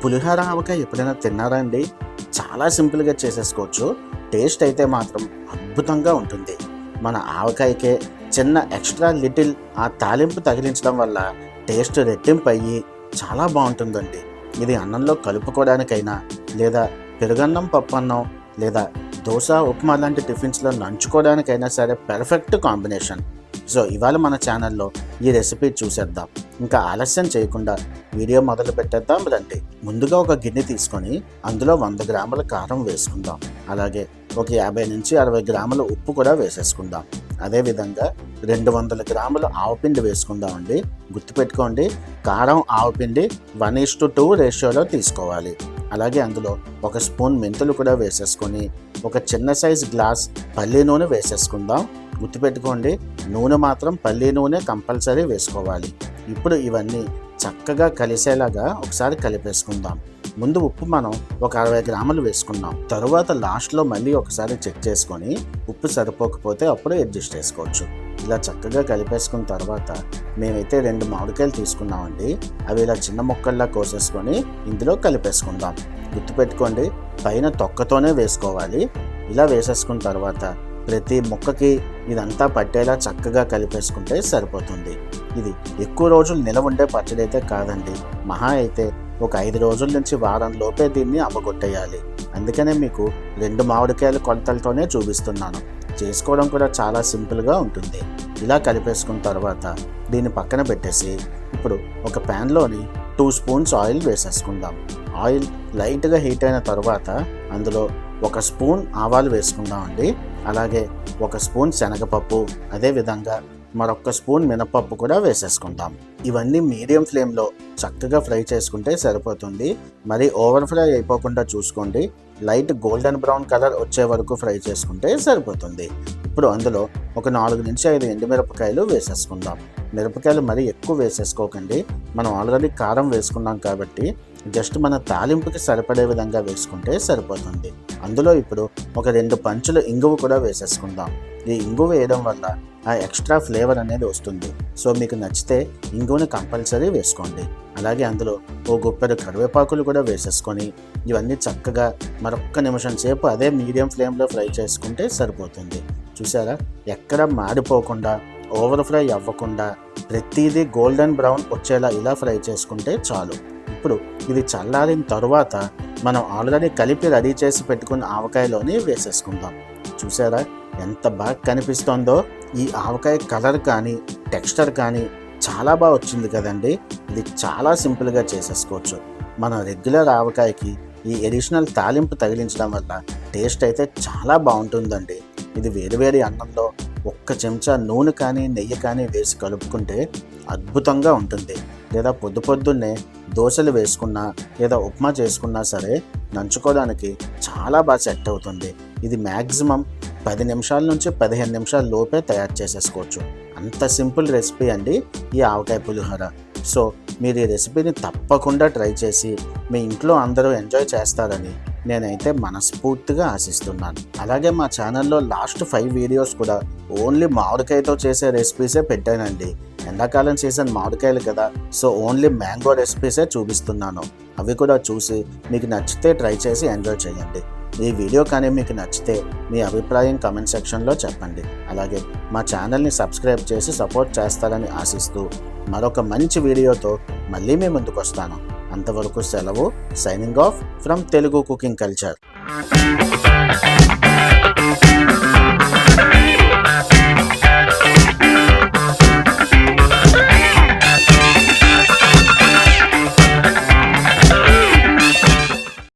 పులిహోర ఆవకాయ ఎప్పుడైనా తిన్నారా అండి? చాలా సింపుల్గా చేసేసుకోవచ్చు. టేస్ట్ అయితే మాత్రం అద్భుతంగా ఉంటుంది. మన ఆవకాయకే చిన్న ఎక్స్ట్రా లిటిల్ ఆ తాలింపు తగిలించడం వల్ల టేస్ట్ రెట్టింపు అయ్యి చాలా బాగుంటుందండి. ఇది అన్నంలో కలుపుకోవడానికైనా, లేదా పెరుగన్నం, పప్పన్నం, లేదా దోశ, ఉప్మా లాంటి టిఫిన్స్లో నంచుకోవడానికైనా సరే పర్ఫెక్ట్ కాంబినేషన్. సో ఇవాళ మన ఛానల్లో ఈ రెసిపీ చూసేద్దాం. ఇంకా ఆలస్యం చేయకుండా వీడియో మొదలు పెట్టేద్దాం రండి. ముందుగా ఒక గిన్నె తీసుకొని అందులో 100 గ్రాముల కారం వేసుకుందాం. అలాగే ఒక 50 నుంచి 60 గ్రాముల ఉప్పు కూడా వేసేసుకుందాం. అదేవిధంగా 200 గ్రాముల ఆవపిండి వేసుకుందామండి. గుర్తుపెట్టుకోండి, కారం ఆవపిండి 1:2 రేషియోలో తీసుకోవాలి. అలాగే అందులో ఒక స్పూన్ మెంతులు కూడా వేసేసుకొని ఒక చిన్న సైజు గ్లాస్ పల్లి నూనె వేసేసుకుందాం. గుర్తుపెట్టుకోండి, నూనె మాత్రం పల్లి నూనె కంపల్సరీ వేసుకోవాలి. ఇప్పుడు ఇవన్నీ చక్కగా కలిసేలాగా ఒకసారి కలిపేసుకుందాం. ముందు ఉప్పు మనం ఒక 60 గ్రాములు వేసుకున్నాం. తరువాత లాస్ట్లో మళ్ళీ ఒకసారి చెక్ చేసుకొని ఉప్పు సరిపోకపోతే అప్పుడు అడ్జస్ట్ చేసుకోవచ్చు. ఇలా చక్కగా కలిపేసుకున్న తర్వాత మేమైతే 2 మామిడికాయలు తీసుకున్నామండి. అవి ఇలా చిన్న ముక్కల్లా కోసేసుకొని ఇందులో కలిపేసుకుందాం. గుర్తుపెట్టుకోండి, పైన తొక్కతోనే వేసుకోవాలి. ఇలా వేసేసుకున్న తర్వాత ప్రతి ముక్కకి ఇదంతా పట్టేలా చక్కగా కలిపేసుకుంటే సరిపోతుంది. ఇది ఎక్కువ రోజులు నిలవ ఉండే పచ్చడి అయితే కాదండి. మహా అయితే ఒక 5 రోజుల నుంచి వారం లోపే దీన్ని అమ్మగొట్టేయాలి. అందుకనే మీకు 2 మామిడికాయల కొలతలతోనే చూపిస్తున్నాను. చేసుకోవడం కూడా చాలా సింపుల్గా ఉంటుంది. ఇలా కలిపేసుకున్న తర్వాత దీన్ని పక్కన పెట్టేసి ఇప్పుడు ఒక ప్యాన్లోని 2 స్పూన్స్ ఆయిల్ వేసేసుకుందాం. ఆయిల్ లైట్గా హీట్ అయిన తర్వాత అందులో 1 స్పూన్ ఆవాలు వేసుకుందామండి. అలాగే 1 స్పూన్ శనగపప్పు, అదేవిధంగా మరొక స్పూన్ మినపప్పు కూడా వేసేసుకుందాం. ఇవన్నీ మీడియం ఫ్లేమ్లో చక్కగా ఫ్రై చేసుకుంటే సరిపోతుంది. మరి ఓవర్ ఫ్రై అయిపోకుండా చూసుకోండి. లైట్ గోల్డెన్ బ్రౌన్ కలర్ వచ్చే వరకు ఫ్రై చేసుకుంటే సరిపోతుంది. ఇప్పుడు అందులో ఒక 4 నుంచి 5 ఎండుమిరపకాయలు వేసేసుకుందాం. మిరపకాయలు మరీ ఎక్కువ వేసేసుకోకండి. మనం ఆల్రెడీ కారం వేసుకున్నాం కాబట్టి జస్ట్ మన తాలింపుకి సరిపడే విధంగా వేసుకుంటే సరిపోతుంది. అందులో ఇప్పుడు ఒక 2 పంచులు ఇంగువ కూడా వేసేసుకుందాం. ఈ ఇంగువ వేయడం వల్ల ఆ ఎక్స్ట్రా ఫ్లేవర్ అనేది వస్తుంది. సో మీకు నచ్చితే ఇంగువని కంపల్సరీ వేసుకోండి. అలాగే అందులో ఓ గుప్పెడు కరివేపాకులు కూడా వేసేసుకొని ఇవన్నీ చక్కగా మరొక్క నిమిషం సేపు అదే మీడియం ఫ్లేమ్లో ఫ్రై చేసుకుంటే సరిపోతుంది. చూసారా, ఎక్కడ మాడిపోకుండా, ఓవర్ ఫ్రై అవ్వకుండా ప్రతిదీ గోల్డెన్ బ్రౌన్ వచ్చేలా ఇలా ఫ్రై చేసుకుంటే చాలు. ఇప్పుడు ఇది చల్లారిన తరువాత మనం ఆల్రెడీ కలిపి రెడీ చేసి పెట్టుకున్న ఆవకాయలోని వేసేసుకుందాం. చూసారా ఎంత బాగా కనిపిస్తోందో. ఈ ఆవకాయ కలర్ కానీ టెక్స్చర్ కానీ చాలా బాగా వచ్చింది కదండి. ఇది చాలా సింపుల్గా చేసేసుకోవచ్చు. మన రెగ్యులర్ ఆవకాయకి ఈ ఎడిషనల్ తాలింపు తగిలించడం వల్ల టేస్ట్ అయితే చాలా బాగుంటుందండి. ఇది వేడివేడి అన్నంలో 1 చెంచా నూనె కానీ నెయ్యి కానీ వేసి కలుపుకుంటే అద్భుతంగా ఉంటుంది. లేదా పొద్దున్నే దోశలు వేసుకున్నా లేదా ఉప్మా చేసుకున్నా సరే నంచుకోవడానికి చాలా బాగా సెట్ అవుతుంది. ఇది మ్యాక్సిమం 10 నిమిషాల నుంచి 15 నిమిషాల లోపే తయారు చేసేసుకోవచ్చు. అంత సింపుల్ రెసిపీ అండి ఈ ఆవకాయ పులిహోర. సో మీరు ఈ రెసిపీని తప్పకుండా ట్రై చేసి మీ ఇంట్లో అందరూ ఎంజాయ్ చేస్తారని నేనైతే మనస్ఫూర్తిగా ఆశిస్తున్నాను. అలాగే మా ఛానల్లో లాస్ట్ 5 వీడియోస్ కూడా ఓన్లీ మామిడికాయతో చేసే రెసిపీసే పెట్టానండి. ఎండాకాలం సీజన్ మామిడికాయలు కదా, సో ఓన్లీ మ్యాంగో రెసిపీసే చూపిస్తున్నాను. అవి కూడా చూసి మీకు నచ్చితే ట్రై చేసి ఎంజాయ్ చేయండి. ఈ వీడియో కానీ మీకు నచ్చితే మీ అభిప్రాయం కమెంట్ సెక్షన్లో చెప్పండి. అలాగే మా ఛానల్ని సబ్స్క్రైబ్ చేసి సపోర్ట్ చేస్తారని ఆశిస్తూ మరొక మంచి వీడియోతో మళ్ళీ మీ ముందుకు వస్తాను. అంతవరకు సెలవు. Signing off from Telugu cooking culture.